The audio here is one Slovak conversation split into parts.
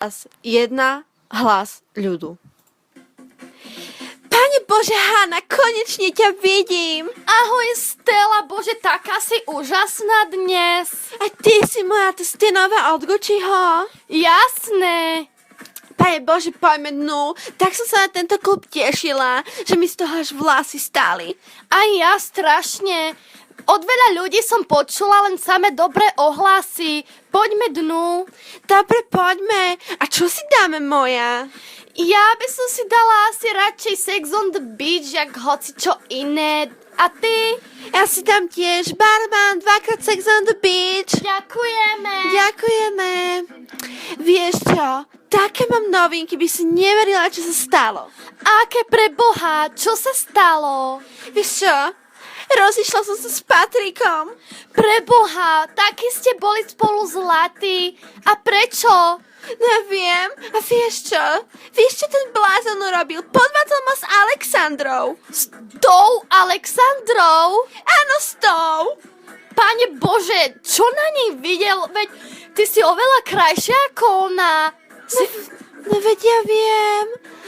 1 hlas ľudu. Pane Bože, Hana, konečne ťa vidím. Ahoj, Stella, Bože, taká si úžasná dnes. A ty si moja testinová od Gucciho. Jasné. Pane Bože, poďme dnu. Tak som sa na tento klub tešila, že mi z toho až vlasy stali. Aj ja strašne. Od veľa ľudí som počula len samé dobré ohlasy. Poďme dnu. Dobre, poďme. A čo si dáme, moja? Ja by som si dala asi radšej Sex on the Beach, jak hoci čo iné. A ty? Ja si dám tiež barman, 2x Sex on the Beach. Ďakujeme. Ďakujeme. Vieš čo? Také mám novinky, by si neverila, čo sa stalo. Aké pre Boha, čo sa stalo? Vieš čo? Rozišla som sa s Patrikom. Pre Boha, taký ste boli spolu zlatí. A prečo? Neviem. A vieš čo? Vieš, čo ten blázon urobil? Podvádzal ma s Alexandrou. S tou Alexandrou? Áno, s tou. Pane Bože, čo na nej videl? Veď ty si oveľa krajšia ako ona. No veď ja viem.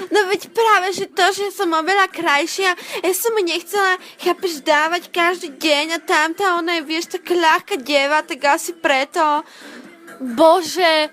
No veď práve, že to, že som oveľa krajšia, ja som mu nechcela, chápeš, dávať každý deň a tamta ona je, vieš, taká ľahká deva, tak asi preto. Bože,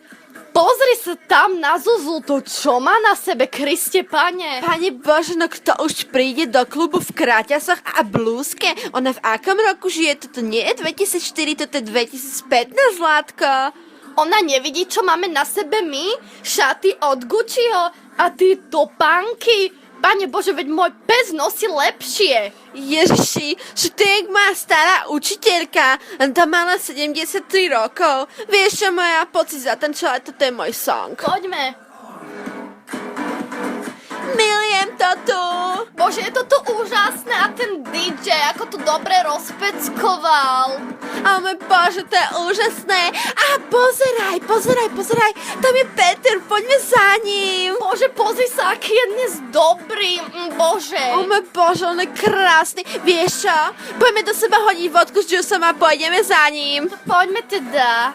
pozri sa tam na Zuzu, to čo má na sebe, Kriste Pane? Pane Bože, no kto už príde do klubu v kraťasoch a blúzke? Ona v akom roku žije? Toto nie je 2004, toto je 2015, Zlatko. Ona nevidí, čo máme na sebe my? Šaty od Gucciho a ty topánky? Pane Bože, veď môj pes nosí lepšie. Ježiši, že to je jak moja stará učiteľka. Tá mala 73 rokov. Vieš čo, moja, poď si zatančovať, toto je môj song. Poďme. Milujem to tu. Bože, je to tu úžasné a ten DJ, ako to dobre rozpeckoval. A môj Bože, to je úžasné. A pozeraj. Tam je Peter, poďme za ním. Bože, pozri sa, aký je dnes dobrý. Bože. O môj Bože, on je krásny. Vieš čo? Poďme do seba hodiť vodku s džusom a pôjdeme za ním. Poďme teda.